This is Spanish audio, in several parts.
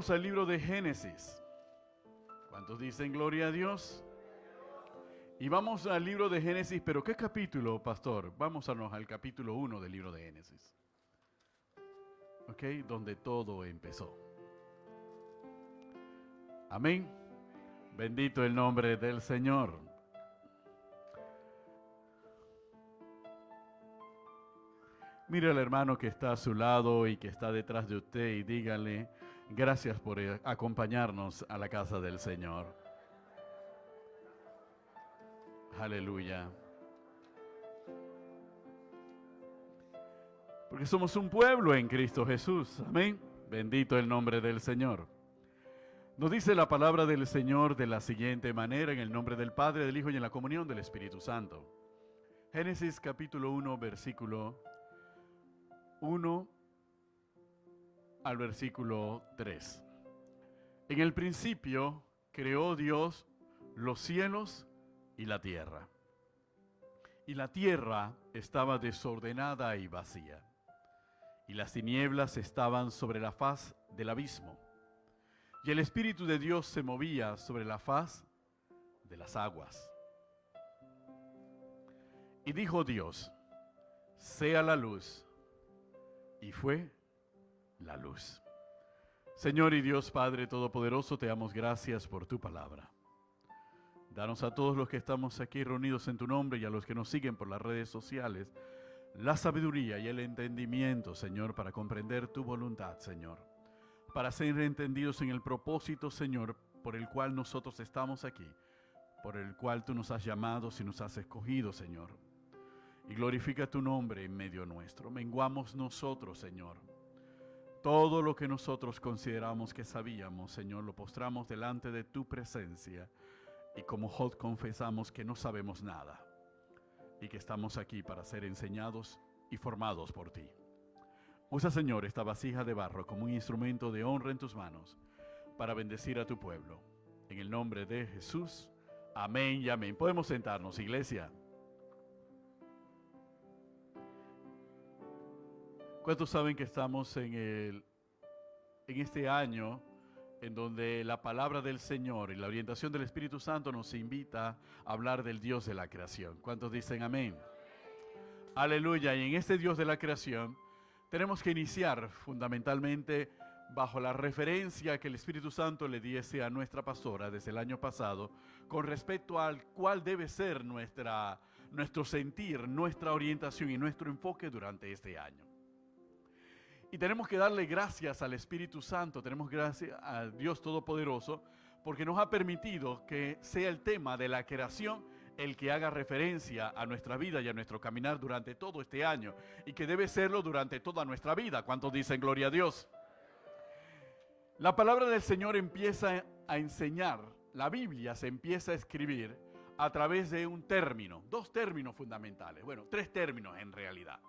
Vamos al libro de Génesis. ¿Cuántos dicen gloria a Dios? Y vamos al libro de Génesis, pero ¿qué capítulo, pastor? Vamos al capítulo 1 del libro de Génesis. ¿Ok? Donde todo empezó. Amén. Bendito el nombre del Señor. Mire al hermano que está a su lado y que está detrás de usted y dígale, gracias por acompañarnos a la casa del Señor. Aleluya. Porque somos un pueblo en Cristo Jesús. Amén. Bendito el nombre del Señor. Nos dice la palabra del Señor de la siguiente manera, en el nombre del Padre, del Hijo y en la comunión del Espíritu Santo. Génesis capítulo 1, versículo 1 al versículo 3. En el principio creó Dios los cielos y la tierra. Y la tierra estaba desordenada y vacía, y las tinieblas estaban sobre la faz del abismo. Y el Espíritu de Dios se movía sobre la faz de las aguas. Y dijo Dios, sea la luz. Y fue la luz. Señor y Dios Padre Todopoderoso, te damos gracias por tu palabra. Danos a todos los que estamos aquí reunidos en tu nombre y a los que nos siguen por las redes sociales, la sabiduría y el entendimiento, Señor, para comprender tu voluntad, Señor. Para ser entendidos en el propósito, Señor, por el cual nosotros estamos aquí, por el cual tú nos has llamado y nos has escogido, Señor. Y glorifica tu nombre en medio nuestro. Menguamos nosotros, Señor. Todo lo que nosotros consideramos que sabíamos, Señor, lo postramos delante de tu presencia. Y como Job confesamos que no sabemos nada. Y que estamos aquí para ser enseñados y formados por ti. Usa, Señor, esta vasija de barro como un instrumento de honra en tus manos para bendecir a tu pueblo. En el nombre de Jesús. Amén y amén. Podemos sentarnos, iglesia. ¿Cuántos saben que estamos en este año en donde la palabra del Señor y la orientación del Espíritu Santo nos invita a hablar del Dios de la creación? ¿Cuántos dicen amén? Aleluya. Y en este Dios de la creación tenemos que iniciar fundamentalmente bajo la referencia que el Espíritu Santo le diese a nuestra pastora desde el año pasado con respecto al cuál debe ser nuestro sentir, nuestra orientación y nuestro enfoque durante este año. Y tenemos que darle gracias al Espíritu Santo, tenemos gracias a Dios Todopoderoso, porque nos ha permitido que sea el tema de la creación el que haga referencia a nuestra vida y a nuestro caminar durante todo este año, y que debe serlo durante toda nuestra vida. ¿Cuántos dicen gloria a Dios? La palabra del Señor empieza a enseñar, la Biblia se empieza a escribir a través de un término, dos términos fundamentales, bueno, tres términos en realidad.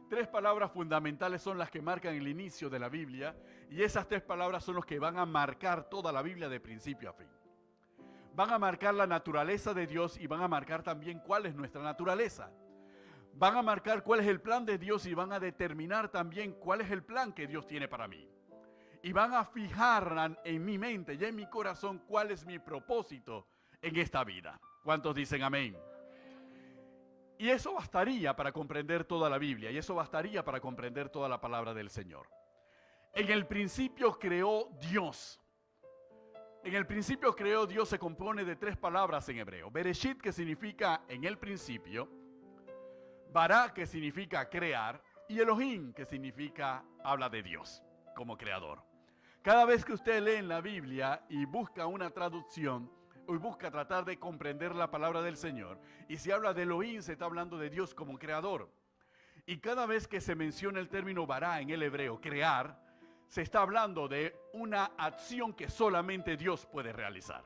Tres palabras fundamentales son las que marcan el inicio de la Biblia, y esas tres palabras son las que van a marcar toda la Biblia de principio a fin. Van a marcar la naturaleza de Dios y van a marcar también cuál es nuestra naturaleza. Van a marcar cuál es el plan de Dios y van a determinar también cuál es el plan que Dios tiene para mí. Y van a fijar en mi mente y en mi corazón cuál es mi propósito en esta vida. ¿Cuántos dicen amén? Y eso bastaría para comprender toda la Biblia, y eso bastaría para comprender toda la palabra del Señor. En el principio creó Dios. En el principio creó Dios se compone de tres palabras en hebreo. Bereshit, que significa en el principio. Bara, que significa crear. Y Elohim, que significa habla de Dios como creador. Cada vez que usted lee en la Biblia y busca una traducción, hoy busca tratar de comprender la palabra del Señor, y si habla de Elohim se está hablando de Dios como creador. Y cada vez que se menciona el término bara en el hebreo, crear, se está hablando de una acción que solamente Dios puede realizar.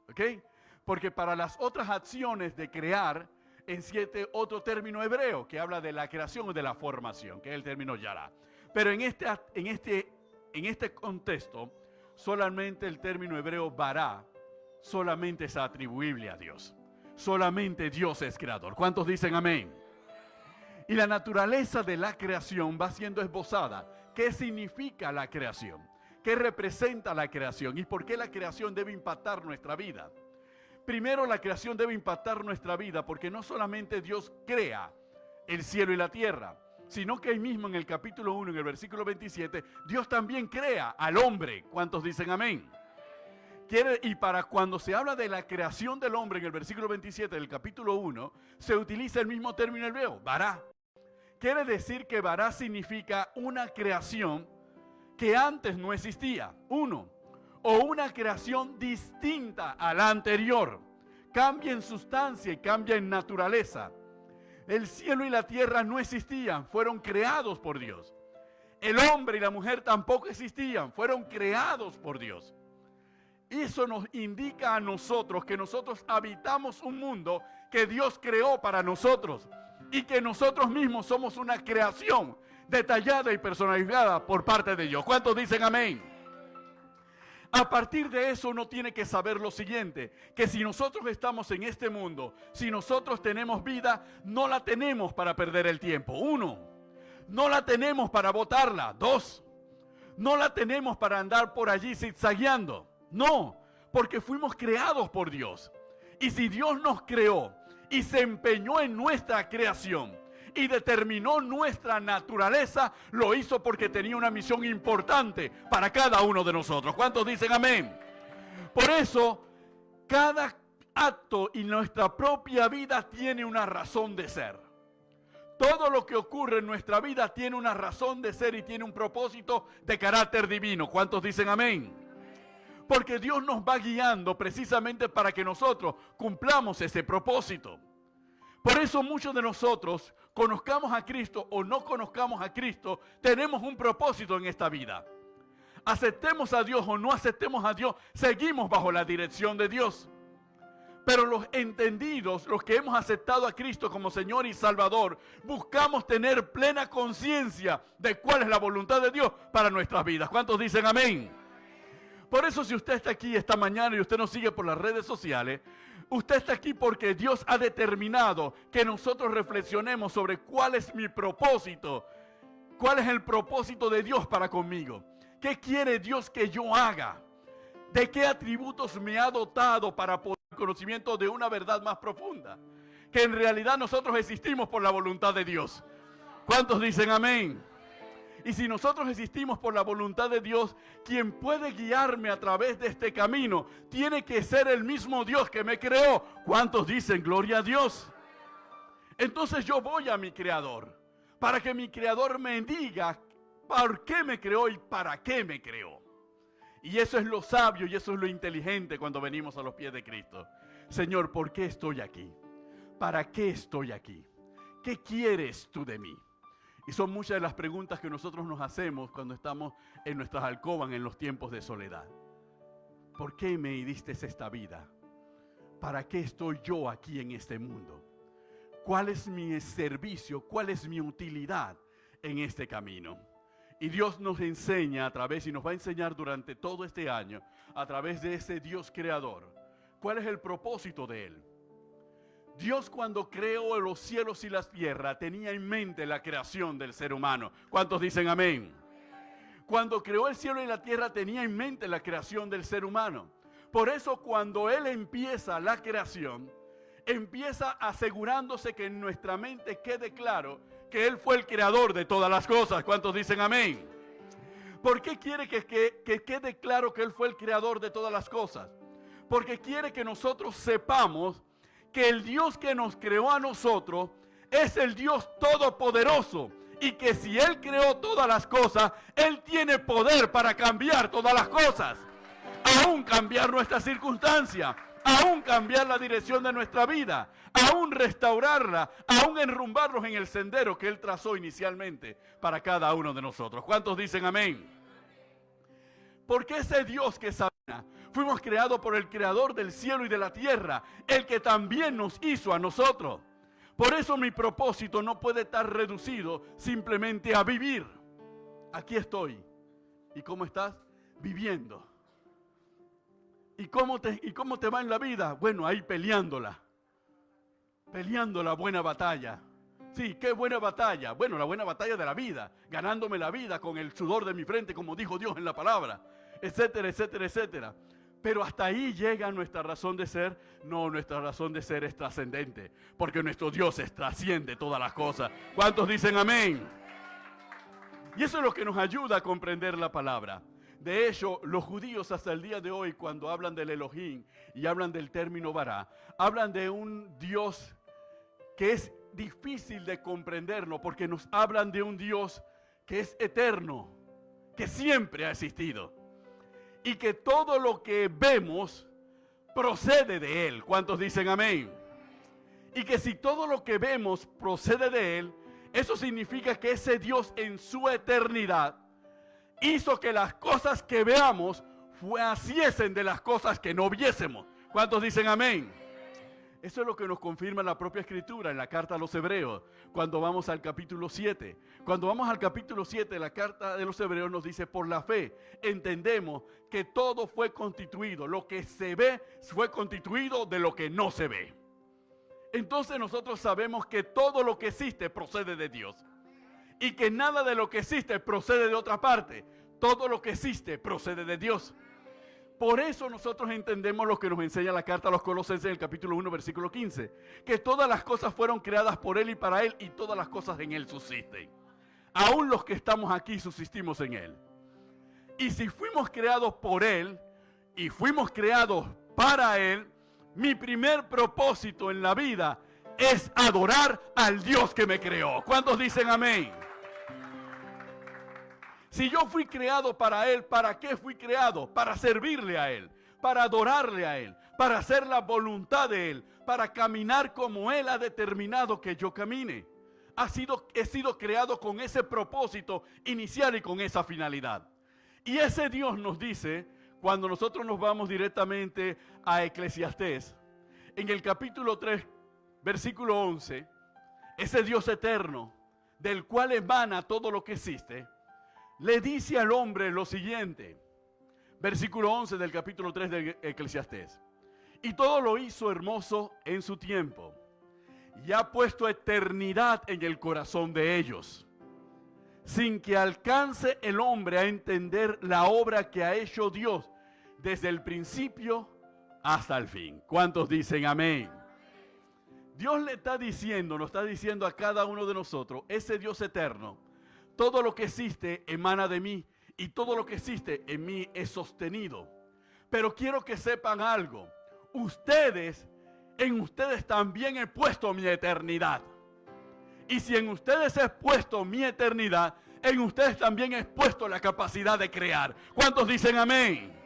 ¿Ok? Porque para las otras acciones de crear, existe otro término hebreo que habla de la creación o de la formación, que es el término yara. Pero en este contexto, solamente el término hebreo bara solamente es atribuible a Dios. Solamente Dios es creador. ¿Cuántos dicen amén? Y la naturaleza de la creación va siendo esbozada. ¿Qué significa la creación? ¿Qué representa la creación y por qué la creación debe impactar nuestra vida? Primero, la creación debe impactar nuestra vida porque no solamente Dios crea el cielo y la tierra, sino que ahí mismo en el capítulo 1, en el versículo 27, Dios también crea al hombre. ¿Cuántos dicen amén? Y para cuando se habla de la creación del hombre en el versículo 27 del capítulo 1, se utiliza el mismo término hebreo, bará. Quiere decir que bará significa una creación que antes no existía, uno, o una creación distinta a la anterior. Cambia en sustancia y cambia en naturaleza. El cielo y la tierra no existían, fueron creados por Dios. El hombre y la mujer tampoco existían, fueron creados por Dios. Eso nos indica a nosotros que nosotros habitamos un mundo que Dios creó para nosotros y que nosotros mismos somos una creación detallada y personalizada por parte de Dios. ¿Cuántos dicen amén? A partir de eso uno tiene que saber lo siguiente, que si nosotros estamos en este mundo, si nosotros tenemos vida, no la tenemos para perder el tiempo. Uno, no la tenemos para botarla. Dos, no la tenemos para andar por allí zigzagueando. No, porque fuimos creados por Dios. Y si Dios nos creó y se empeñó en nuestra creación y determinó nuestra naturaleza, lo hizo porque tenía una misión importante para cada uno de nosotros. ¿Cuántos dicen amén? Por eso, cada acto y nuestra propia vida tiene una razón de ser. Todo lo que ocurre en nuestra vida tiene una razón de ser y tiene un propósito de carácter divino. ¿Cuántos dicen amén? Porque Dios nos va guiando precisamente para que nosotros cumplamos ese propósito. Por eso muchos de nosotros, conozcamos a Cristo o no conozcamos a Cristo, tenemos un propósito en esta vida. Aceptemos a Dios o no aceptemos a Dios, seguimos bajo la dirección de Dios. Pero los entendidos, los que hemos aceptado a Cristo como Señor y Salvador, buscamos tener plena conciencia de cuál es la voluntad de Dios para nuestras vidas. ¿Cuántos dicen amén? Por eso si usted está aquí esta mañana y usted nos sigue por las redes sociales, usted está aquí porque Dios ha determinado que nosotros reflexionemos sobre cuál es mi propósito, cuál es el propósito de Dios para conmigo, qué quiere Dios que yo haga, de qué atributos me ha dotado para poder tener conocimiento de una verdad más profunda, que en realidad nosotros existimos por la voluntad de Dios. ¿Cuántos dicen amén? Y si nosotros existimos por la voluntad de Dios, quien puede guiarme a través de este camino tiene que ser el mismo Dios que me creó. ¿Cuántos dicen gloria a Dios? Entonces yo voy a mi Creador para que mi Creador me diga por qué me creó y para qué me creó. Y eso es lo sabio y eso es lo inteligente cuando venimos a los pies de Cristo. Señor, ¿por qué estoy aquí? ¿Para qué estoy aquí? ¿Qué quieres tú de mí? Y son muchas de las preguntas que nosotros nos hacemos cuando estamos en nuestras alcobas en los tiempos de soledad. ¿Por qué me diste esta vida? ¿Para qué estoy yo aquí en este mundo? ¿Cuál es mi servicio? ¿Cuál es mi utilidad en este camino? Y Dios nos enseña a través, y nos va a enseñar durante todo este año, a través de ese Dios creador, cuál es el propósito de Él. Dios cuando creó los cielos y la tierra tenía en mente la creación del ser humano. ¿Cuántos dicen amén? Cuando creó el cielo y la tierra tenía en mente la creación del ser humano. Por eso cuando Él empieza la creación, empieza asegurándose que en nuestra mente quede claro que Él fue el creador de todas las cosas. ¿Cuántos dicen amén? ¿Por qué quiere que quede claro que Él fue el creador de todas las cosas? Porque quiere que nosotros sepamos que el Dios que nos creó a nosotros es el Dios todopoderoso y que si Él creó todas las cosas, Él tiene poder para cambiar todas las cosas, aún cambiar nuestra circunstancia, aún cambiar la dirección de nuestra vida, aún restaurarla, aún enrumbarnos en el sendero que Él trazó inicialmente para cada uno de nosotros. ¿Cuántos dicen amén? Porque ese Dios que sana, fuimos creados por el creador del cielo y de la tierra, el que también nos hizo a nosotros. Por eso mi propósito no puede estar reducido simplemente a vivir. Aquí estoy. ¿Y cómo estás? Viviendo. ¿Y cómo te va en la vida? Bueno, ahí peleándola. Peleando la buena batalla. Sí, qué buena batalla. Bueno, la buena batalla de la vida. Ganándome la vida con el sudor de mi frente, como dijo Dios en la palabra. etcétera, etcétera, etcétera. Pero hasta ahí llega nuestra razón de ser. No, nuestra razón de ser es trascendente, porque nuestro Dios trasciende todas las cosas. ¿Cuántos dicen amén? Y eso es lo que nos ayuda a comprender la palabra. De hecho, los judíos hasta el día de hoy, cuando hablan del Elohim y hablan del término Bará, hablan de un Dios que es difícil de comprendernos, porque nos hablan de un Dios que es eterno, que siempre ha existido, y que todo lo que vemos procede de Él. ¿Cuántos dicen amén? Y que si todo lo que vemos procede de Él, eso significa que ese Dios en su eternidad hizo que las cosas que veamos naciesen de las cosas que no viésemos. ¿Cuántos dicen amén? Eso es lo que nos confirma la propia Escritura en la carta a los Hebreos, cuando vamos al capítulo 7. Cuando vamos al capítulo 7 de la carta de los Hebreos nos dice, por la fe entendemos que todo fue constituido, lo que se ve fue constituido de lo que no se ve. Entonces nosotros sabemos que todo lo que existe procede de Dios. Y que nada de lo que existe procede de otra parte. Todo lo que existe procede de Dios. Por eso nosotros entendemos lo que nos enseña la carta a los Colosenses en el capítulo 1, versículo 15. Que todas las cosas fueron creadas por Él y para Él, y todas las cosas en Él subsisten. Aún los que estamos aquí subsistimos en Él. Y si fuimos creados por Él y fuimos creados para Él, mi primer propósito en la vida es adorar al Dios que me creó. ¿Cuántos dicen amén? Si yo fui creado para Él, ¿para qué fui creado? Para servirle a Él, para adorarle a Él, para hacer la voluntad de Él, para caminar como Él ha determinado que yo camine. He sido creado con ese propósito inicial y con esa finalidad. Y ese Dios nos dice, cuando nosotros nos vamos directamente a Eclesiastés, en el capítulo 3, versículo 11, ese Dios eterno, del cual emana todo lo que existe, le dice al hombre lo siguiente, versículo 11 del capítulo 3 de Eclesiastés. Y todo lo hizo hermoso en su tiempo, y ha puesto eternidad en el corazón de ellos, sin que alcance el hombre a entender la obra que ha hecho Dios desde el principio hasta el fin. ¿Cuántos dicen amén? Dios le está diciendo, nos está diciendo a cada uno de nosotros, ese Dios eterno, todo lo que existe emana de mí y todo lo que existe en mí es sostenido. Pero quiero que sepan algo. En ustedes también he puesto mi eternidad. Y si en ustedes he puesto mi eternidad, en ustedes también he puesto la capacidad de crear. ¿Cuántos dicen amén?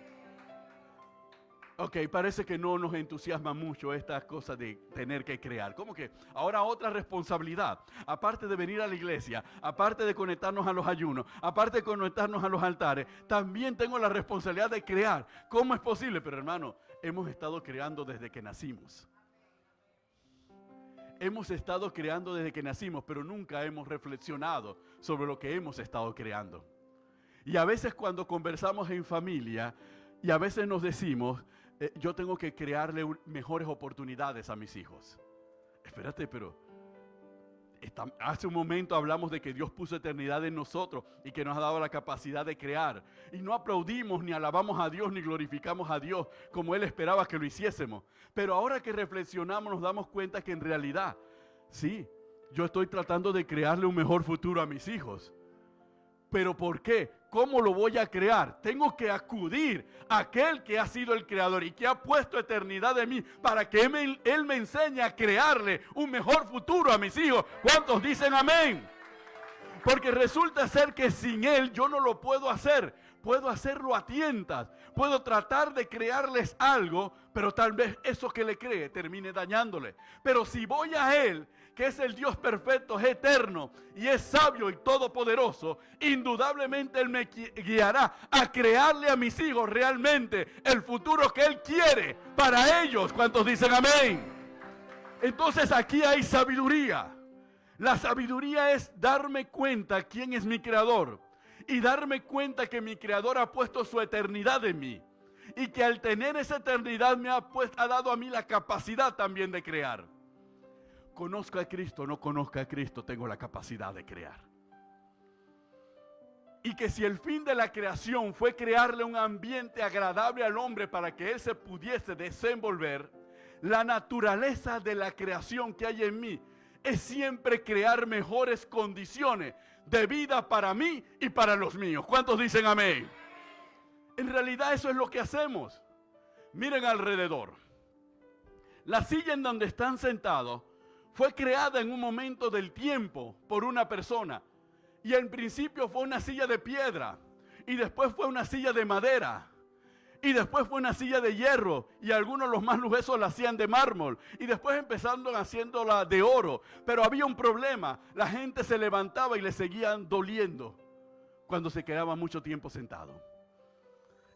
Ok, parece que no nos entusiasma mucho esta cosa de tener que crear. ¿Cómo que? Ahora otra responsabilidad. Aparte de venir a la iglesia, aparte de conectarnos a los ayunos, aparte de conectarnos a los altares, también tengo la responsabilidad de crear. ¿Cómo es posible? Pero hermano, hemos estado creando desde que nacimos. Hemos estado creando desde que nacimos, pero nunca hemos reflexionado sobre lo que hemos estado creando. Y a veces cuando conversamos en familia, y a veces nos decimos, yo tengo que crearle mejores oportunidades a mis hijos. Espérate, pero hace un momento hablamos de que Dios puso eternidad en nosotros y que nos ha dado la capacidad de crear. Y no aplaudimos, ni alabamos a Dios, ni glorificamos a Dios como Él esperaba que lo hiciésemos. Pero ahora que reflexionamos nos damos cuenta que en realidad, sí, yo estoy tratando de crearle un mejor futuro a mis hijos. ¿Pero por qué? ¿Cómo lo voy a crear? Tengo que acudir a aquel que ha sido el creador y que ha puesto eternidad en mí para que Él me enseñe a crearle un mejor futuro a mis hijos. ¿Cuántos dicen amén? Porque resulta ser que sin Él yo no lo puedo hacer. Puedo hacerlo a tientas. Puedo tratar de crearles algo, pero tal vez eso que le cree termine dañándole. Pero si voy a Él, que es el Dios perfecto, es eterno y es sabio y todopoderoso, indudablemente Él me guiará a crearle a mis hijos realmente el futuro que Él quiere para ellos. ¿Cuántos dicen amén? Entonces aquí hay sabiduría. La sabiduría es darme cuenta quién es mi creador y darme cuenta que mi creador ha puesto su eternidad en mí y que al tener esa eternidad me ha dado a mí la capacidad también de crear. Conozca a Cristo, no conozca a Cristo, tengo la capacidad de crear. Y que si el fin de la creación fue crearle un ambiente agradable al hombre para que él se pudiese desenvolver, la naturaleza de la creación que hay en mí es siempre crear mejores condiciones de vida para mí y para los míos. ¿Cuántos dicen amén? En realidad eso es lo que hacemos. Miren alrededor. La silla en donde están sentados fue creada en un momento del tiempo por una persona. Y en principio fue una silla de piedra. Y después fue una silla de madera. Y después fue una silla de hierro. Y algunos, los más lujosos, la hacían de mármol. Y después empezaron haciéndola de oro. Pero había un problema. La gente se levantaba y le seguían doliendo cuando se quedaba mucho tiempo sentado.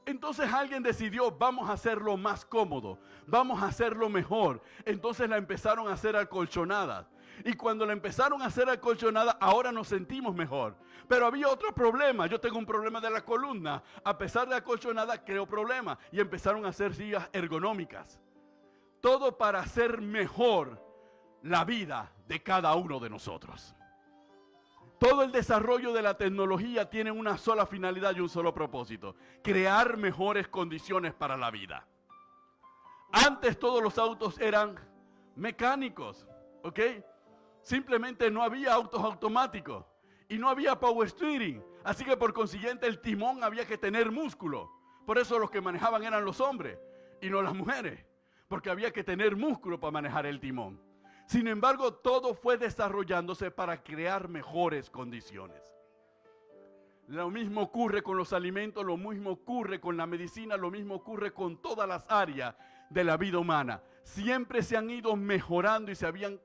Entonces alguien decidió, vamos a hacerlo más cómodo, vamos a hacerlo mejor. Entonces la empezaron a hacer acolchonadas. Y cuando la empezaron a hacer acolchonada, ahora nos sentimos mejor. Pero había otro problema. Yo tengo un problema de la columna. A pesar de acolchonada, creo problema. Y empezaron a hacer sillas ergonómicas. Todo para hacer mejor la vida de cada uno de nosotros. Todo el desarrollo de la tecnología tiene una sola finalidad y un solo propósito: crear mejores condiciones para la vida. Antes todos los autos eran mecánicos, ¿ok? Simplemente no había autos automáticos y no había power steering. Así que por consiguiente el timón había que tener músculo. Por eso los que manejaban eran los hombres y no las mujeres, porque había que tener músculo para manejar el timón. Sin embargo, todo fue desarrollándose para crear mejores condiciones. Lo mismo ocurre con los alimentos, lo mismo ocurre con la medicina, lo mismo ocurre con todas las áreas de la vida humana. Siempre se han ido mejorando y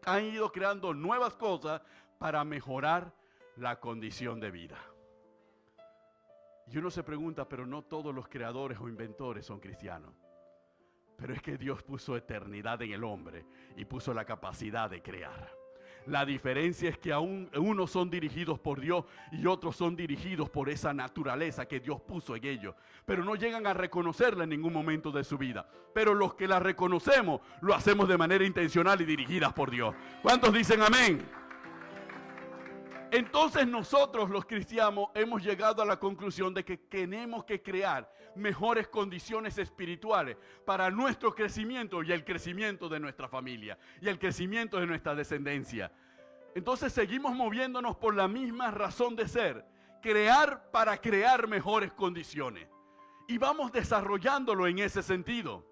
han ido creando nuevas cosas para mejorar la condición de vida. Y uno se pregunta, pero no todos los creadores o inventores son cristianos. Pero es que Dios puso eternidad en el hombre y puso la capacidad de crear. La diferencia es que aún unos son dirigidos por Dios y otros son dirigidos por esa naturaleza que Dios puso en ellos. Pero no llegan a reconocerla en ningún momento de su vida. Pero los que la reconocemos, lo hacemos de manera intencional y dirigidas por Dios. ¿Cuántos dicen amén? Entonces nosotros los cristianos hemos llegado a la conclusión de que tenemos que crear mejores condiciones espirituales para nuestro crecimiento y el crecimiento de nuestra familia y el crecimiento de nuestra descendencia. Entonces seguimos moviéndonos por la misma razón de ser, crear para crear mejores condiciones. Y vamos desarrollándolo en ese sentido.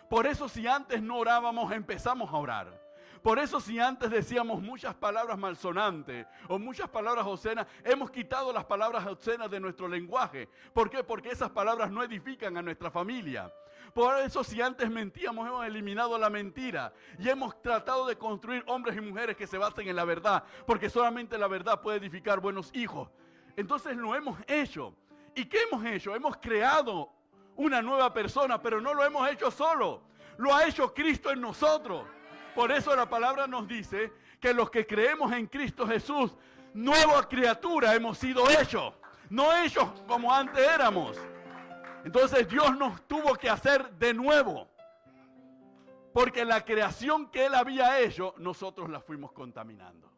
Por eso si antes no orábamos, empezamos a orar. Por eso si antes decíamos muchas palabras malsonantes o muchas palabras obscenas, hemos quitado las palabras obscenas de nuestro lenguaje. ¿Por qué? Porque esas palabras no edifican a nuestra familia. Por eso si antes mentíamos, hemos eliminado la mentira y hemos tratado de construir hombres y mujeres que se basen en la verdad, porque solamente la verdad puede edificar buenos hijos. Entonces lo hemos hecho. ¿Y qué hemos hecho? Hemos creado una nueva persona, pero no lo hemos hecho solo. Lo ha hecho Cristo en nosotros. Por eso la palabra nos dice que los que creemos en Cristo Jesús, nueva criatura hemos sido hechos, no hechos como antes éramos. Entonces Dios nos tuvo que hacer de nuevo, porque la creación que Él había hecho, nosotros la fuimos contaminando.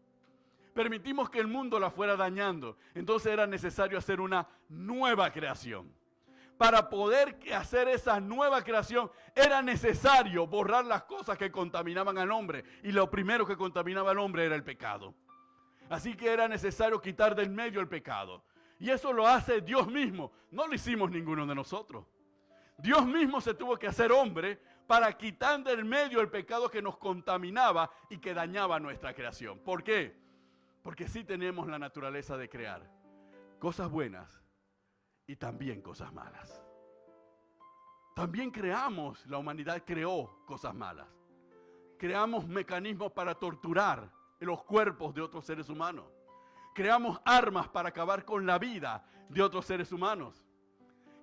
Permitimos que el mundo la fuera dañando, entonces era necesario hacer una nueva creación. Para poder hacer esa nueva creación era necesario borrar las cosas que contaminaban al hombre. Y lo primero que contaminaba al hombre era el pecado. Así que era necesario quitar del medio el pecado. Y eso lo hace Dios mismo. No lo hicimos ninguno de nosotros. Dios mismo se tuvo que hacer hombre para quitar del medio el pecado que nos contaminaba y que dañaba nuestra creación. ¿Por qué? Porque sí tenemos la naturaleza de crear cosas buenas y también cosas malas. También la humanidad creó cosas malas. Creamos mecanismos para torturar los cuerpos de otros seres humanos. Creamos armas para acabar con la vida de otros seres humanos.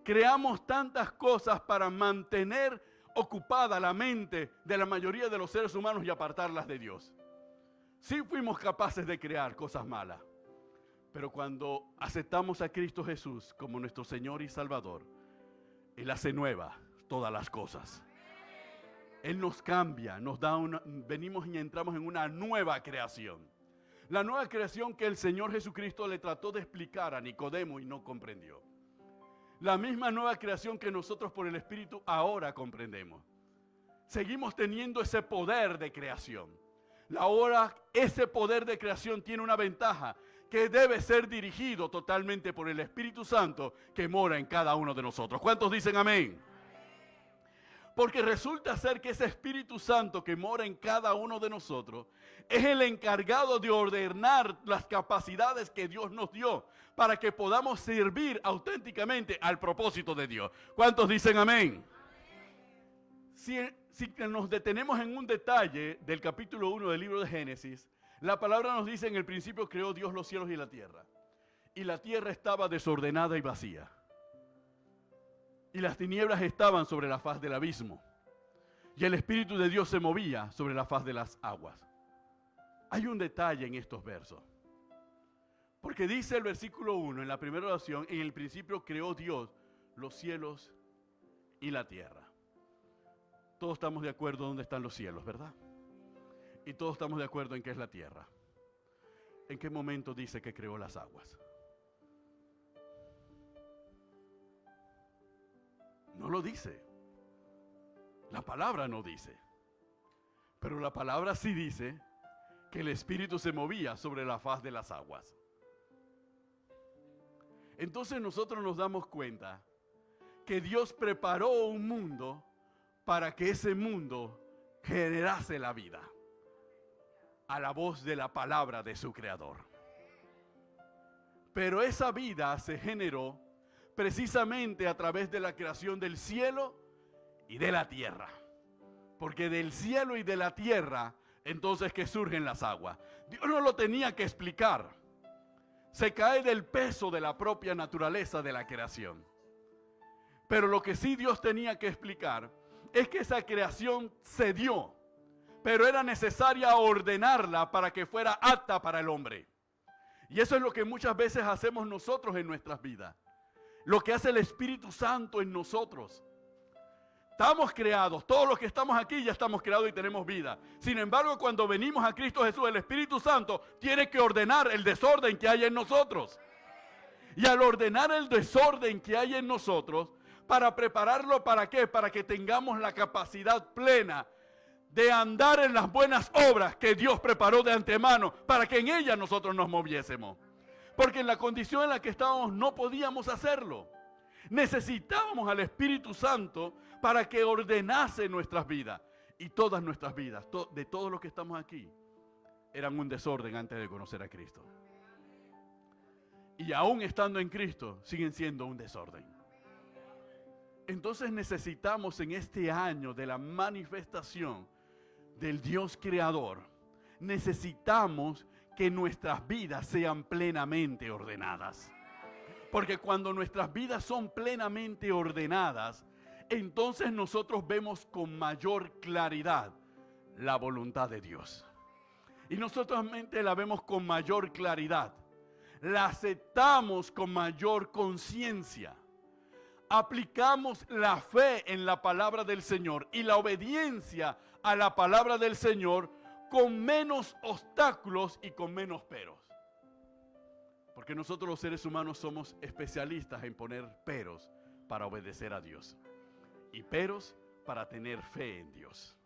Creamos tantas cosas para mantener ocupada la mente de la mayoría de los seres humanos y apartarlas de Dios. Sí fuimos capaces de crear cosas malas. Pero cuando aceptamos a Cristo Jesús como nuestro Señor y Salvador, Él hace nuevas todas las cosas. Él nos cambia, venimos y entramos en una nueva creación. La nueva creación que el Señor Jesucristo le trató de explicar a Nicodemo y no comprendió. La misma nueva creación que nosotros por el Espíritu ahora comprendemos. Seguimos teniendo ese poder de creación. Ahora ese poder de creación tiene una ventaja, que debe ser dirigido totalmente por el Espíritu Santo que mora en cada uno de nosotros. ¿Cuántos dicen amén? Porque resulta ser que ese Espíritu Santo que mora en cada uno de nosotros es el encargado de ordenar las capacidades que Dios nos dio para que podamos servir auténticamente al propósito de Dios. ¿Cuántos dicen amén? Si nos detenemos en un detalle del capítulo 1 del libro de Génesis, la palabra nos dice: en el principio creó Dios los cielos y la tierra. Y la tierra estaba desordenada y vacía. Y las tinieblas estaban sobre la faz del abismo. Y el Espíritu de Dios se movía sobre la faz de las aguas. Hay un detalle en estos versos. Porque dice el versículo 1, en la primera oración: en el principio creó Dios los cielos y la tierra. Todos estamos de acuerdo en dónde están los cielos, ¿verdad? Y todos estamos de acuerdo en qué es la tierra. ¿En qué momento dice que creó las aguas? No lo dice. La palabra no dice. Pero la palabra sí dice que el Espíritu se movía sobre la faz de las aguas. Entonces nosotros nos damos cuenta que Dios preparó un mundo para que ese mundo generase la vida a la voz de la palabra de su creador. Pero esa vida se generó precisamente a través de la creación del cielo y de la tierra. Porque del cielo y de la tierra, entonces que surgen las aguas. Dios no lo tenía que explicar. Se cae del peso de la propia naturaleza de la creación. Pero lo que sí Dios tenía que explicar es que esa creación se dio, pero era necesaria ordenarla para que fuera apta para el hombre. Y eso es lo que muchas veces hacemos nosotros en nuestras vidas. Lo que hace el Espíritu Santo en nosotros. Estamos creados, todos los que estamos aquí ya estamos creados y tenemos vida. Sin embargo, cuando venimos a Cristo Jesús, el Espíritu Santo tiene que ordenar el desorden que hay en nosotros. Y al ordenar el desorden que hay en nosotros, para prepararlo, ¿para qué? Para que tengamos la capacidad plena de andar en las buenas obras que Dios preparó de antemano, para que en ellas nosotros nos moviésemos. Porque en la condición en la que estábamos no podíamos hacerlo. Necesitábamos al Espíritu Santo para que ordenase nuestras vidas. Y todas nuestras vidas, de todos los que estamos aquí, eran un desorden antes de conocer a Cristo. Y aún estando en Cristo, siguen siendo un desorden. Entonces necesitamos en este año de la manifestación del Dios creador, necesitamos que nuestras vidas sean plenamente ordenadas. Porque cuando nuestras vidas son plenamente ordenadas, entonces nosotros vemos con mayor claridad la voluntad de Dios. Y nosotros la vemos con mayor claridad. La aceptamos con mayor conciencia. Aplicamos la fe en la palabra del Señor y la obediencia a la palabra del Señor con menos obstáculos y con menos peros. Porque nosotros los seres humanos somos especialistas en poner peros para obedecer a Dios y peros para tener fe en Dios.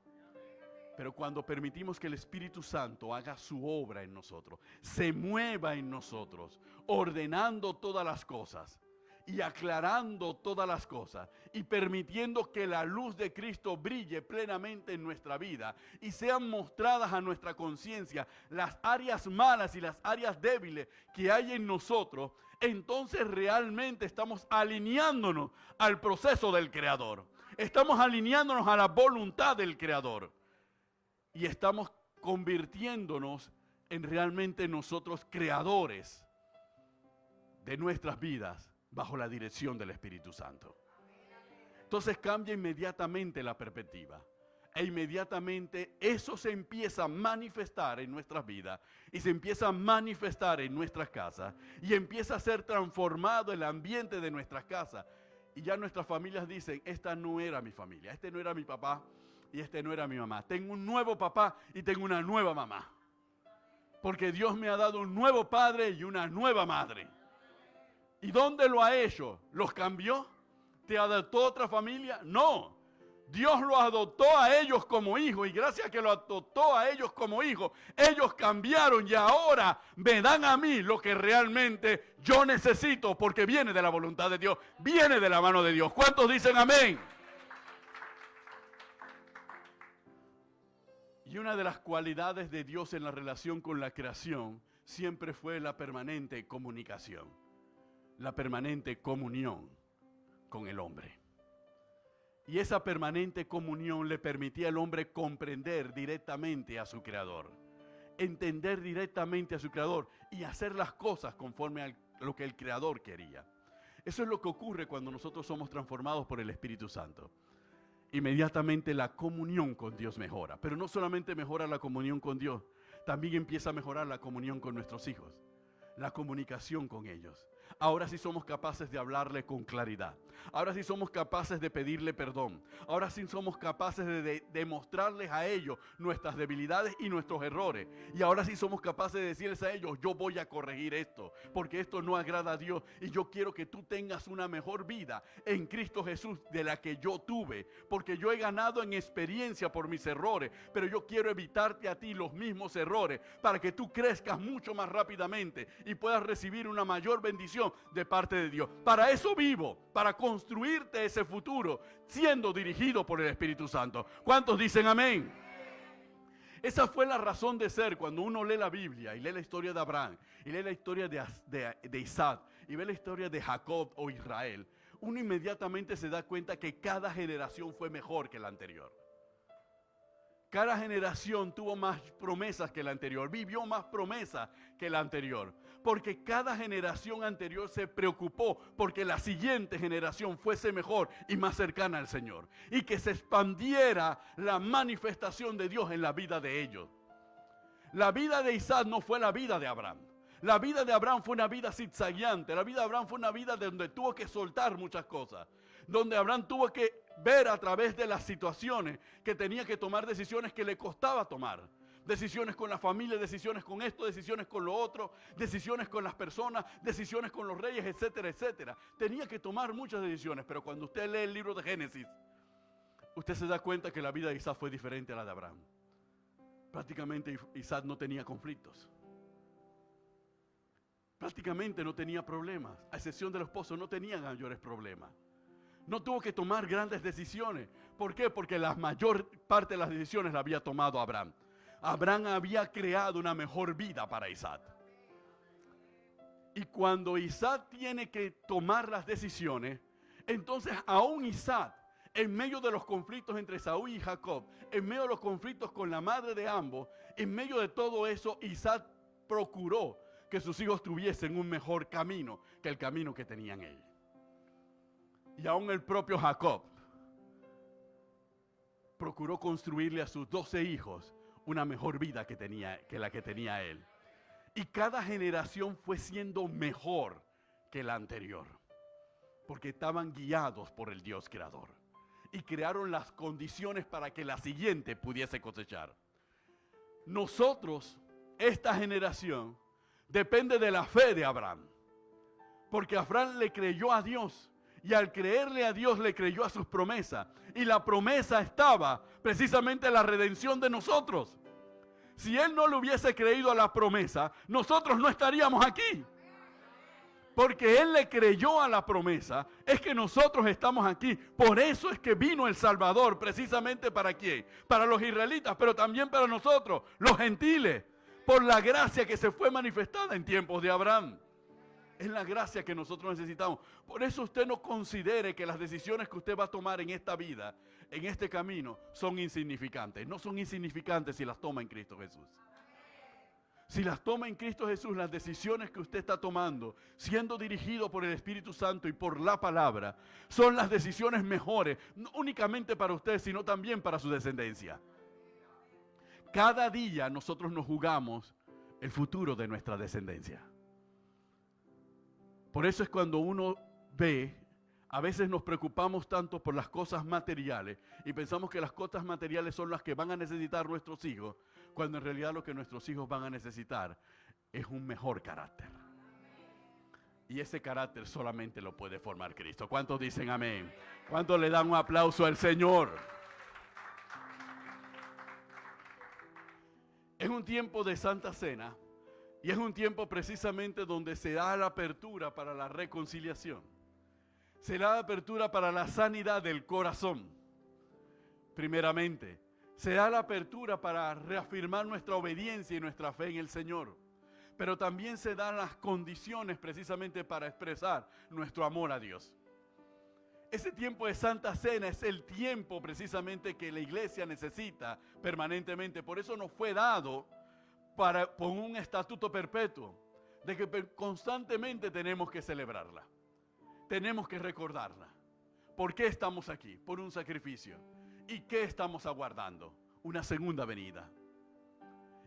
Pero cuando permitimos que el Espíritu Santo haga su obra en nosotros, se mueva en nosotros, ordenando todas las cosas y aclarando todas las cosas y permitiendo que la luz de Cristo brille plenamente en nuestra vida y sean mostradas a nuestra conciencia las áreas malas y las áreas débiles que hay en nosotros, entonces realmente estamos alineándonos al proceso del Creador. Estamos alineándonos a la voluntad del Creador y estamos convirtiéndonos en realmente nosotros creadores de nuestras vidas bajo la dirección del Espíritu Santo. Entonces cambia inmediatamente la perspectiva. E inmediatamente eso se empieza a manifestar en nuestras vidas y se empieza a manifestar en nuestras casas y empieza a ser transformado el ambiente de nuestras casas. Y ya nuestras familias dicen: esta no era mi familia, este no era mi papá y este no era mi mamá. Tengo un nuevo papá y tengo una nueva mamá. Porque Dios me ha dado un nuevo padre y una nueva madre. ¿Y dónde lo ha hecho? ¿Los cambió? ¿Te adoptó otra familia? No. Dios los adoptó a ellos como hijos, y gracias a que lo adoptó a ellos como hijos, ellos cambiaron y ahora me dan a mí lo que realmente yo necesito, porque viene de la voluntad de Dios, viene de la mano de Dios. ¿Cuántos dicen amén? Y una de las cualidades de Dios en la relación con la creación siempre fue la permanente comunicación, la permanente comunión con el hombre. Y esa permanente comunión le permitía al hombre comprender directamente a su Creador, entender directamente a su Creador y hacer las cosas conforme a lo que el Creador quería. Eso es lo que ocurre cuando nosotros somos transformados por el Espíritu Santo. Inmediatamente la comunión con Dios mejora, pero no solamente mejora la comunión con Dios, también empieza a mejorar la comunión con nuestros hijos, la comunicación con ellos. Ahora sí somos capaces de hablarle con claridad. Ahora sí somos capaces de pedirle perdón. Ahora sí somos capaces de demostrarles a ellos nuestras debilidades y nuestros errores. Y ahora sí somos capaces de decirles a ellos, yo voy a corregir esto, porque esto no agrada a Dios. Y yo quiero que tú tengas una mejor vida en Cristo Jesús de la que yo tuve. Porque yo he ganado en experiencia por mis errores, pero yo quiero evitarte a ti los mismos errores para que tú crezcas mucho más rápidamente y puedas recibir una mayor bendición de parte de Dios. Para eso vivo, para construirte ese futuro, siendo dirigido por el Espíritu Santo. ¿Cuántos dicen amén? Esa fue la razón de ser cuando uno lee la Biblia y lee la historia de Abraham, y lee la historia de Isaac, y ve la historia de Jacob o Israel. Uno inmediatamente se da cuenta que cada generación fue mejor que la anterior. Cada generación tuvo más promesas que la anterior, vivió más promesas que la anterior, porque cada generación anterior se preocupó porque la siguiente generación fuese mejor y más cercana al Señor, y que se expandiera la manifestación de Dios en la vida de ellos. La vida de Isaac no fue la vida de Abraham. La vida de Abraham fue una vida zigzagueante. La vida de Abraham fue una vida donde tuvo que soltar muchas cosas, donde Abraham tuvo que ver a través de las situaciones que tenía que tomar decisiones que le costaba tomar. Decisiones con la familia, decisiones con esto, decisiones con lo otro, decisiones con las personas, decisiones con los reyes, etcétera, etcétera. Tenía que tomar muchas decisiones, pero cuando usted lee el libro de Génesis, usted se da cuenta que la vida de Isaac fue diferente a la de Abraham. Prácticamente Isaac no tenía conflictos. Prácticamente no tenía problemas, a excepción de los esposos, no tenía mayores problemas. No tuvo que tomar grandes decisiones. ¿Por qué? Porque la mayor parte de las decisiones la había tomado Abraham. Abraham había creado una mejor vida para Isaac. Y cuando Isaac tiene que tomar las decisiones, entonces aún Isaac, en medio de los conflictos entre Esaú y Jacob, en medio de los conflictos con la madre de ambos, en medio de todo eso, Isaac procuró que sus hijos tuviesen un mejor camino que el camino que tenían ellos. Y aún el propio Jacob procuró construirle a sus 12 hijos una mejor vida que la que tenía él. Y cada generación fue siendo mejor que la anterior, porque estaban guiados por el Dios creador. Y crearon las condiciones para que la siguiente pudiese cosechar. Nosotros, esta generación, depende de la fe de Abraham. Porque Abraham le creyó a Dios. Y al creerle a Dios le creyó a sus promesas. Y la promesa estaba precisamente en la redención de nosotros. Si él no le hubiese creído a la promesa, nosotros no estaríamos aquí. Porque él le creyó a la promesa, es que nosotros estamos aquí. Por eso es que vino el Salvador, precisamente ¿para quién? Para los israelitas, pero también para nosotros, los gentiles. Por la gracia que se fue manifestada en tiempos de Abraham. Es la gracia que nosotros necesitamos. Por eso usted no considere que las decisiones que usted va a tomar en esta vida, en este camino, son insignificantes. No son insignificantes si las toma en Cristo Jesús. Si las toma en Cristo Jesús, las decisiones que usted está tomando, siendo dirigido por el Espíritu Santo y por la palabra, son las decisiones mejores, no únicamente para usted, sino también para su descendencia. Cada día nosotros nos jugamos el futuro de nuestra descendencia. Por eso es cuando uno ve A veces nos preocupamos tanto por las cosas materiales y pensamos que las cosas materiales son las que van a necesitar nuestros hijos, cuando en realidad lo que nuestros hijos van a necesitar es un mejor carácter. Y ese carácter solamente lo puede formar Cristo. ¿Cuántos dicen amén? ¿Cuántos le dan un aplauso al Señor? Es un tiempo de Santa Cena y es un tiempo precisamente donde se da la apertura para la reconciliación. Se da la apertura para la sanidad del corazón. Primeramente, se da la apertura para reafirmar nuestra obediencia y nuestra fe en el Señor. Pero también se dan las condiciones precisamente para expresar nuestro amor a Dios. Ese tiempo de Santa Cena es el tiempo precisamente que la iglesia necesita permanentemente. Por eso nos fue dado por un estatuto perpetuo, de que constantemente tenemos que celebrarla. Tenemos que recordarla. ¿Por qué estamos aquí? Por un sacrificio. ¿Y qué estamos aguardando? Una segunda venida.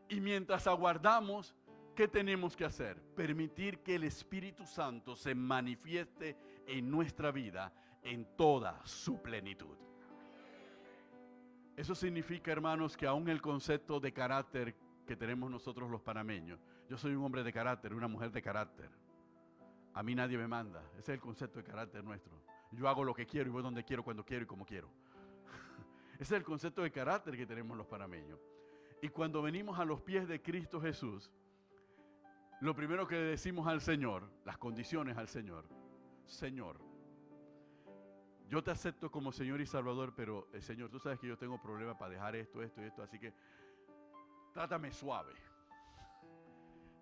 Y mientras aguardamos, ¿qué tenemos que hacer? Permitir que el Espíritu Santo se manifieste en nuestra vida en toda su plenitud. Eso significa, hermanos, que aún el concepto de carácter que tenemos nosotros los panameños, yo soy un hombre de carácter, una mujer de carácter. A mí nadie me manda. Ese es el concepto de carácter nuestro. Yo hago lo que quiero y voy donde quiero, cuando quiero y como quiero. Ese es el concepto de carácter que tenemos los panameños. Y cuando venimos a los pies de Cristo Jesús, lo primero que le decimos al Señor, las condiciones al Señor: Señor, yo te acepto como Señor y Salvador, pero Señor, tú sabes que yo tengo problemas para dejar esto, esto y esto, así que trátame suave.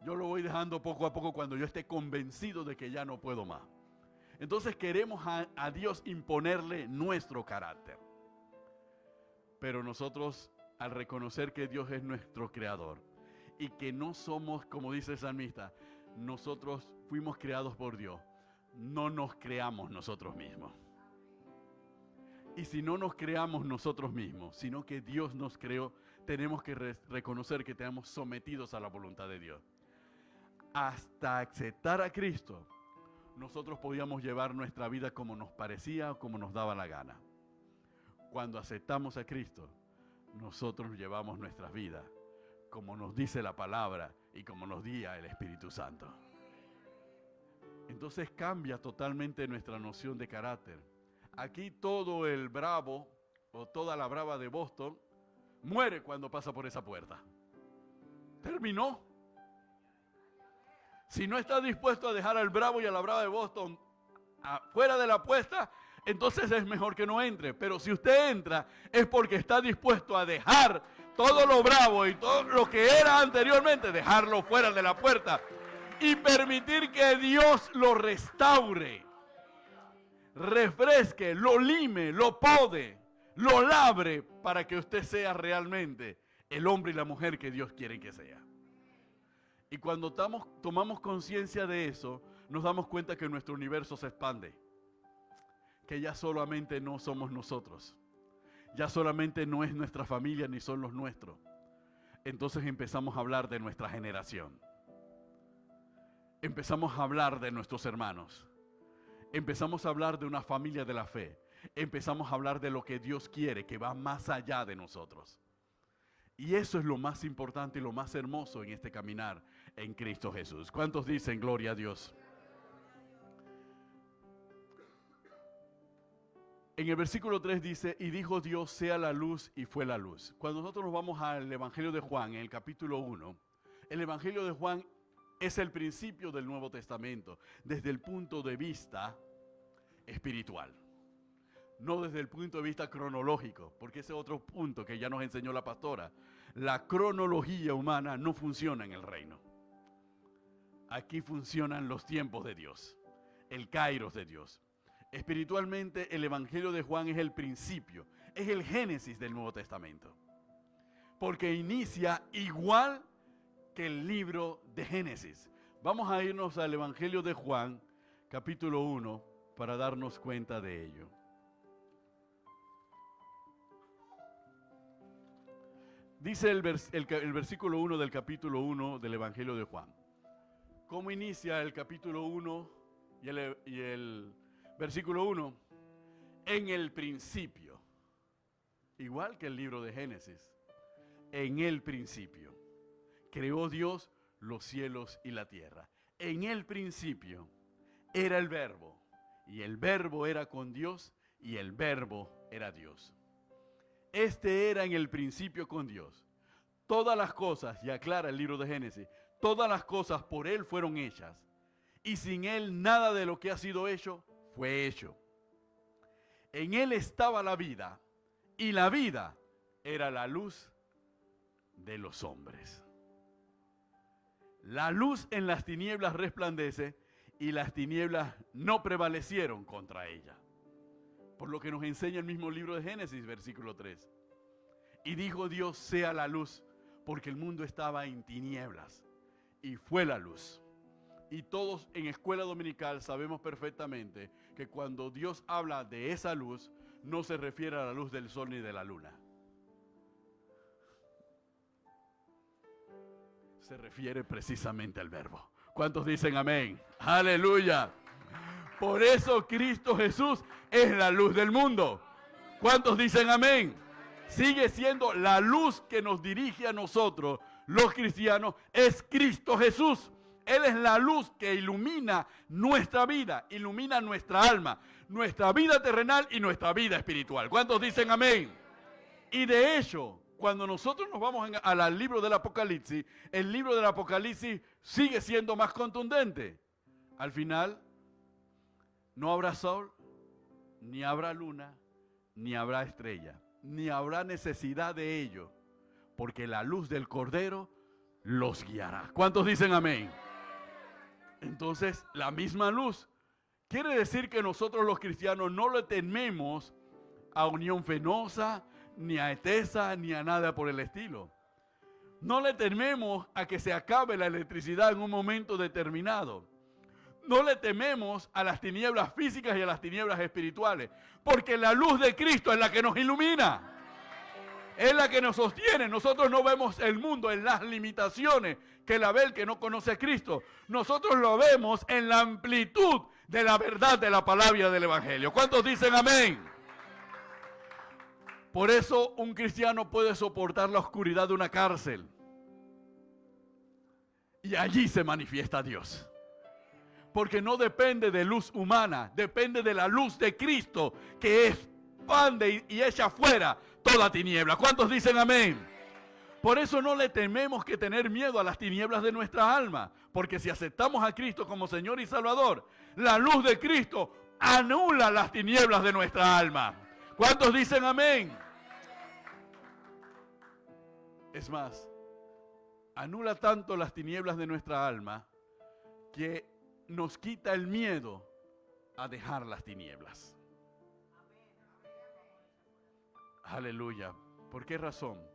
Yo lo voy dejando poco a poco cuando yo esté convencido de que ya no puedo más. Entonces queremos a Dios imponerle nuestro carácter. Pero nosotros, al reconocer que Dios es nuestro creador y que no somos, como dice el salmista, nosotros fuimos creados por Dios, no nos creamos nosotros mismos. Y si no nos creamos nosotros mismos, sino que Dios nos creó, tenemos que reconocer que estamos sometidos a la voluntad de Dios. Hasta aceptar a Cristo, nosotros podíamos llevar nuestra vida como nos parecía o como nos daba la gana. Cuando aceptamos a Cristo, nosotros llevamos nuestras vidas como nos dice la palabra y como nos guía el Espíritu Santo. Entonces cambia totalmente nuestra noción de carácter. Aquí todo el bravo o toda la brava de Boston muere cuando pasa por esa puerta. Terminó. Si no está dispuesto a dejar al bravo y a la brava de Boston afuera de la puerta, entonces es mejor que no entre. Pero si usted entra, es porque está dispuesto a dejar todo lo bravo y todo lo que era anteriormente, dejarlo fuera de la puerta y permitir que Dios lo restaure, refresque, lo lime, lo pode, lo labre, para que usted sea realmente el hombre y la mujer que Dios quiere que sea. Y cuando tomamos conciencia de eso, nos damos cuenta que nuestro universo se expande. Que ya solamente no somos nosotros. Ya solamente no es nuestra familia ni son los nuestros. Entonces empezamos a hablar de nuestra generación. Empezamos a hablar de nuestros hermanos. Empezamos a hablar de una familia de la fe. Empezamos a hablar de lo que Dios quiere, que va más allá de nosotros. Y eso es lo más importante y lo más hermoso en este caminar en Cristo Jesús. ¿Cuántos dicen gloria a Dios? En el versículo 3 dice, y dijo Dios, sea la luz, y fue la luz. Cuando nosotros nos vamos al Evangelio de Juan, en el capítulo 1, el Evangelio de Juan es el principio del Nuevo Testamento, desde el punto de vista espiritual. No desde el punto de vista cronológico, porque ese es otro punto que ya nos enseñó la pastora. La cronología humana no funciona en el reino. Aquí funcionan los tiempos de Dios, el kairos de Dios. Espiritualmente, el Evangelio de Juan es el principio, es el génesis del Nuevo Testamento. Porque inicia igual que el libro de Génesis. Vamos a irnos al Evangelio de Juan, capítulo 1, para darnos cuenta de ello. Dice el versículo 1 del capítulo 1 del Evangelio de Juan. ¿Cómo inicia el capítulo 1 y el Versículo 1. En el principio, igual que el libro de Génesis, en el principio, creó Dios los cielos y la tierra. En el principio era el Verbo, y el Verbo era con Dios, y el Verbo era Dios. Este era en el principio con Dios. Todas las cosas, y aclara el libro de Génesis, todas las cosas por Él fueron hechas, y sin Él nada de lo que ha sido hecho fue hecho. En Él estaba la vida, y la vida era la luz de los hombres. La luz en las tinieblas resplandece, y las tinieblas no prevalecieron contra ella. Por lo que nos enseña el mismo libro de Génesis, versículo 3. Y dijo Dios, sea la luz, porque el mundo estaba en tinieblas, y fue la luz. Y todos en escuela dominical sabemos perfectamente que cuando Dios habla de esa luz, no se refiere a la luz del sol ni de la luna. Se refiere precisamente al Verbo. ¿Cuántos dicen amén? ¡Aleluya! Por eso Cristo Jesús es la luz del mundo. ¿Cuántos dicen amén? Sigue siendo la luz que nos dirige a nosotros, los cristianos, es Cristo Jesús. Él es la luz que ilumina nuestra vida, ilumina nuestra alma, nuestra vida terrenal y nuestra vida espiritual. ¿Cuántos dicen amén? Y de hecho, cuando nosotros nos vamos al libro del Apocalipsis, el libro del Apocalipsis sigue siendo más contundente. Al final, no habrá sol, ni habrá luna, ni habrá estrella, ni habrá necesidad de ello, porque la luz del Cordero los guiará. ¿Cuántos dicen amén? Entonces, la misma luz quiere decir que nosotros los cristianos no le tememos a Unión Fenosa, ni a ETESA, ni a nada por el estilo. No le tememos a que se acabe la electricidad en un momento determinado. No le tememos a las tinieblas físicas y a las tinieblas espirituales, porque la luz de Cristo es la que nos ilumina. Es la que nos sostiene. Nosotros no vemos el mundo en las limitaciones que la ve el que no conoce a Cristo. Nosotros lo vemos en la amplitud de la verdad de la palabra del Evangelio. ¿Cuántos dicen amén? Por eso un cristiano puede soportar la oscuridad de una cárcel. Y allí se manifiesta Dios. Porque no depende de luz humana, depende de la luz de Cristo que expande y echa fuera toda tiniebla. ¿Cuántos dicen amén? Por eso no le tememos que tener miedo a las tinieblas de nuestra alma, porque si aceptamos a Cristo como Señor y Salvador, la luz de Cristo anula las tinieblas de nuestra alma. ¿Cuántos dicen amén? Es más, anula tanto las tinieblas de nuestra alma que nos quita el miedo a dejar las tinieblas. Aleluya. ¿Por qué razón?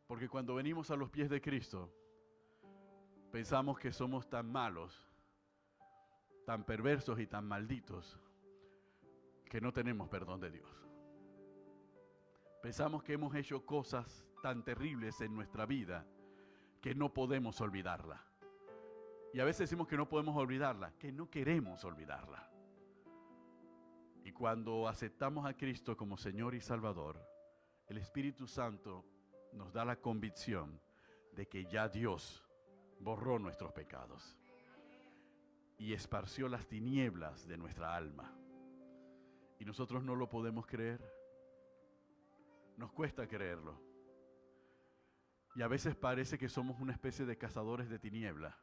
Porque cuando venimos a los pies de Cristo, pensamos que somos tan malos, tan perversos y tan malditos, que no tenemos perdón de Dios. Pensamos que hemos hecho cosas tan terribles en nuestra vida que no podemos olvidarla. Y a veces decimos que no podemos olvidarla, que no queremos olvidarla. Y cuando aceptamos a Cristo como Señor y Salvador, el Espíritu Santo nos da la convicción de que ya Dios borró nuestros pecados y esparció las tinieblas de nuestra alma. Y nosotros no lo podemos creer. Nos cuesta creerlo. Y a veces parece que somos una especie de cazadores de tiniebla.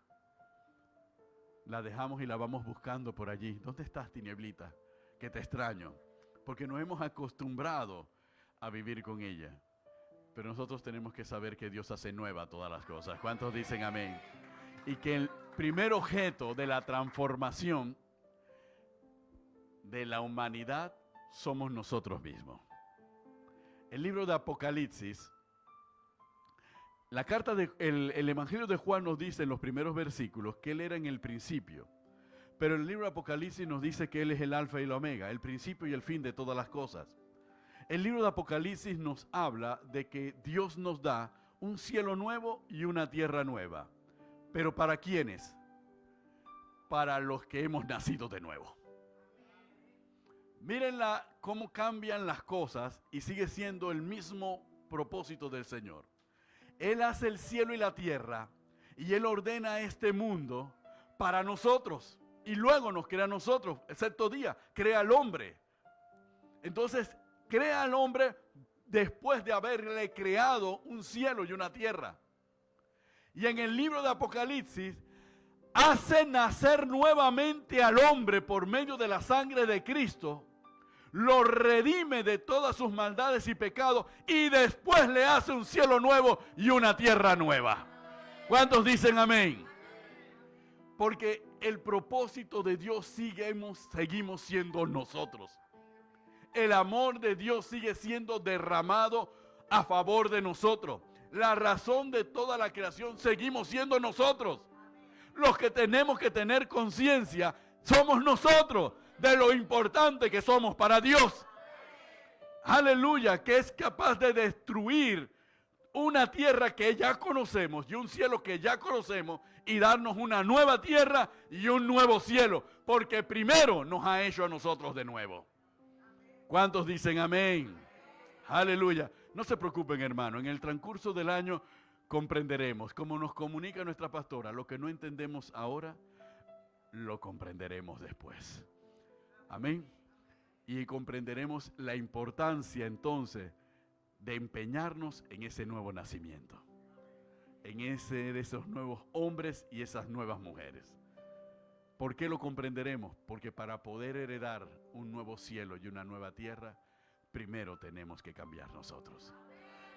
La dejamos y la vamos buscando por allí. ¿Dónde estás, tiniebla? Que te extraño. Porque nos hemos acostumbrado a vivir con ella. Pero nosotros tenemos que saber que Dios hace nueva todas las cosas. ¿Cuántos dicen amén? Y que el primer objeto de la transformación de la humanidad somos nosotros mismos. El libro de Apocalipsis, el Evangelio de Juan nos dice en los primeros versículos que Él era en el principio. Pero el libro de Apocalipsis nos dice que Él es el alfa y el omega, el principio y el fin de todas las cosas. El libro de Apocalipsis nos habla de que Dios nos da un cielo nuevo y una tierra nueva. ¿Pero para quiénes? Para los que hemos nacido de nuevo. Miren cómo cambian las cosas y sigue siendo el mismo propósito del Señor. Él hace el cielo y la tierra y Él ordena este mundo para nosotros. Y luego nos crea a nosotros, el sexto día, crea al hombre. Entonces, crea al hombre después de haberle creado un cielo y una tierra. Y en el libro de Apocalipsis, hace nacer nuevamente al hombre por medio de la sangre de Cristo, lo redime de todas sus maldades y pecados y después le hace un cielo nuevo y una tierra nueva. ¿Cuántos dicen amén? Porque el propósito de Dios seguimos siendo nosotros. El amor de Dios sigue siendo derramado a favor de nosotros. La razón de toda la creación seguimos siendo nosotros. Los que tenemos que tener conciencia somos nosotros de lo importante que somos para Dios. Aleluya, que es capaz de destruir una tierra que ya conocemos y un cielo que ya conocemos y darnos una nueva tierra y un nuevo cielo, porque primero nos ha hecho a nosotros de nuevo. ¿Cuántos dicen amén? Aleluya. No se preocupen, hermano, en el transcurso del año comprenderemos, como nos comunica nuestra pastora, lo que no entendemos ahora, lo comprenderemos después. Amén. Y comprenderemos la importancia entonces de empeñarnos en ese nuevo nacimiento, en de esos nuevos hombres y esas nuevas mujeres. ¿Por qué lo comprenderemos? Porque para poder heredar un nuevo cielo y una nueva tierra, primero tenemos que cambiar nosotros.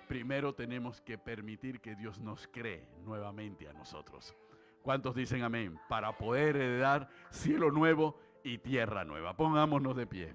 Primero tenemos que permitir que Dios nos cree nuevamente a nosotros. ¿Cuántos dicen amén? Para poder heredar cielo nuevo y tierra nueva. Pongámonos de pie.